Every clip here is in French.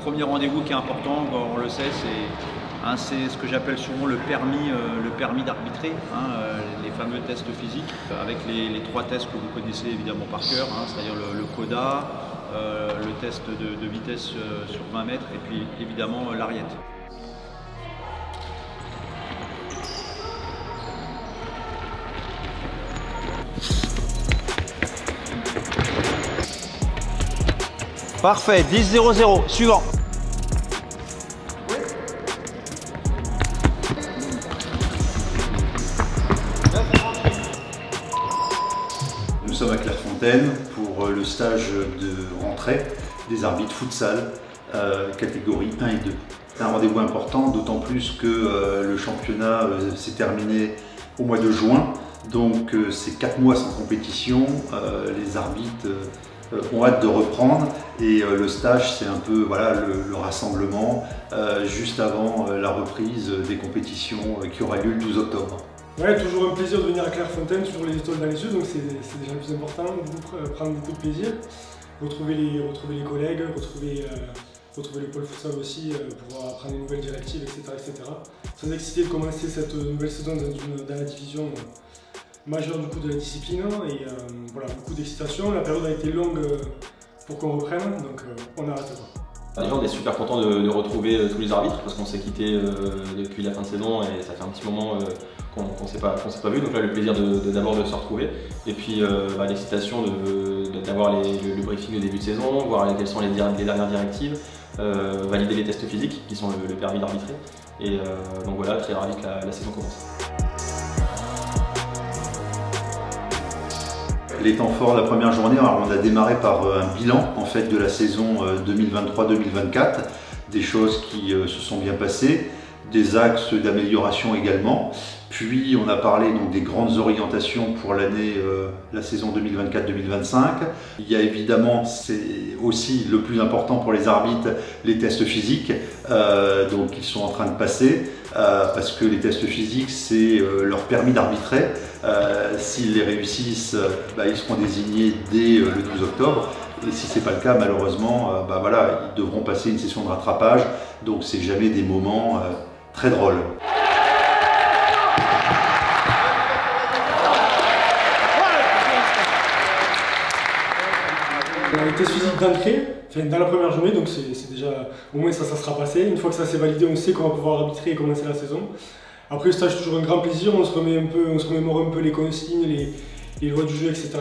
Premier rendez-vous qui est important, on le sait, c'est ce que j'appelle souvent le permis d'arbitrer, les fameux tests physiques, avec les 3 tests que vous connaissez évidemment par cœur, c'est-à-dire le CODA, le test de vitesse sur 20 mètres et puis évidemment l'ariette. Parfait, 10-0-0, suivant. Nous sommes à Clairefontaine pour le stage de rentrée des arbitres futsal catégorie 1 et 2. C'est un rendez-vous important, d'autant plus que le championnat s'est terminé au mois de juin. Donc c'est 4 mois sans compétition, les arbitres ont hâte de reprendre et le stage c'est un peu voilà, le rassemblement juste avant la reprise des compétitions qui aura lieu le 12 octobre. Ouais, toujours un plaisir de venir à Clairefontaine, toujours les étoiles dans les yeux, donc c'est déjà le plus important, prendre beaucoup de plaisir, retrouver les collègues, retrouver le pôle futsal aussi pour apprendre des nouvelles directives, etc. Très excité de commencer cette nouvelle saison dans la division majeure du coup de la discipline et voilà, beaucoup d'excitation. La période a été longue pour qu'on reprenne, donc on a hâte. Déjà, on est super content de retrouver tous les arbitres parce qu'on s'est quitté depuis la fin de saison et ça fait un petit moment qu'on s'est pas vu. Donc là, le plaisir d'abord de se retrouver et puis l'excitation d'avoir le briefing de début de saison, voir quelles sont les dernières directives, valider les tests physiques qui sont le permis d'arbitrer. Et donc voilà, très ravi que la saison commence. Les temps forts de la première journée, alors on a démarré par un bilan en fait de la saison 2023-2024, des choses qui se sont bien passées, des axes d'amélioration également. Puis on a parlé donc des grandes orientations pour l'année, la saison 2024-2025. Il y a évidemment, c'est aussi le plus important pour les arbitres, les tests physiques, donc ils sont en train de passer, parce que les tests physiques c'est leur permis d'arbitrer. S'ils les réussissent, ils seront désignés dès le 12 octobre. Et si ce n'est pas le cas, malheureusement, voilà, ils devront passer une session de rattrapage. Donc c'est jamais des moments très drôles. Les tests physiques d'entrée, dans la première journée, donc c'est déjà, au moins ça sera passé. Une fois que ça s'est validé, on sait qu'on va pouvoir arbitrer et commencer la saison. Après le stage, toujours un grand plaisir, on se remémore un peu les consignes, les lois du jeu, etc.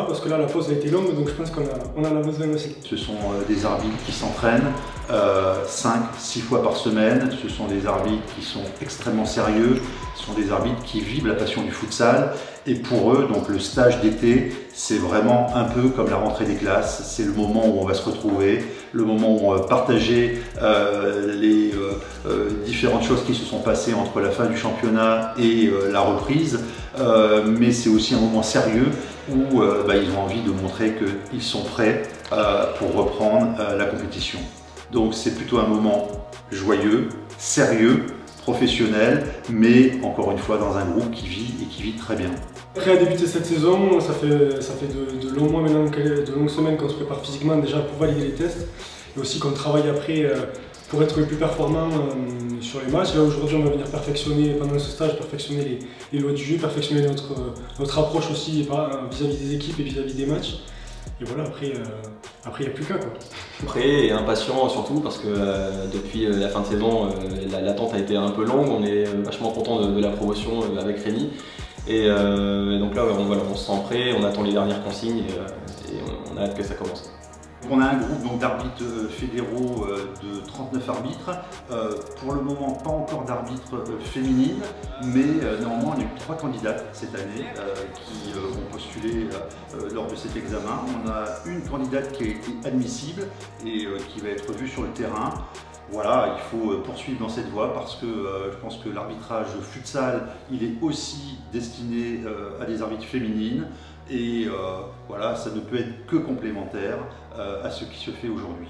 Parce que là, la pause a été longue, donc je pense qu'on en a besoin aussi. Ce sont des arbitres qui s'entraînent 5-6 fois par semaine. Ce sont des arbitres qui sont extrêmement sérieux. Ce sont des arbitres qui vivent la passion du futsal. Et pour eux, donc le stage d'été, c'est vraiment un peu comme la rentrée des classes. C'est le moment où on va se retrouver, le moment où on va partager les différentes choses qui se sont passées entre la fin du championnat et la reprise. Mais c'est aussi un moment sérieux où ils ont envie de montrer qu'ils sont prêts pour reprendre la compétition. Donc c'est plutôt un moment joyeux, sérieux, professionnel, mais encore une fois dans un groupe qui vit et qui vit très bien. Après à débuter cette saison, ça fait de longs mois maintenant, de longues semaines qu'on se prépare physiquement déjà pour valider les tests et aussi qu'on travaille après pour être le plus performant sur les matchs. Là aujourd'hui on va venir perfectionner, pendant ce stage, perfectionner les lois du jeu, perfectionner notre approche aussi vis-à-vis des équipes et vis-à-vis des matchs. Et voilà, après il n'y a plus qu'à quoi. Prêt et impatient surtout parce que depuis la fin de saison, l'attente a été un peu longue. On est vachement content de la promotion avec Rémi. Et donc là, on se sent prêt, on attend les dernières consignes et on a hâte que ça commence. On a un groupe d'arbitres fédéraux de 39 arbitres. Pour le moment, pas encore d'arbitres féminines, mais néanmoins, on a eu 3 candidates cette année qui ont postulé lors de cet examen. On a une candidate qui a été admissible et qui va être vue sur le terrain. Voilà, il faut poursuivre dans cette voie parce que je pense que l'arbitrage futsal, il est aussi destiné à des arbitres féminines. Et voilà, ça ne peut être que complémentaire à ce qui se fait aujourd'hui.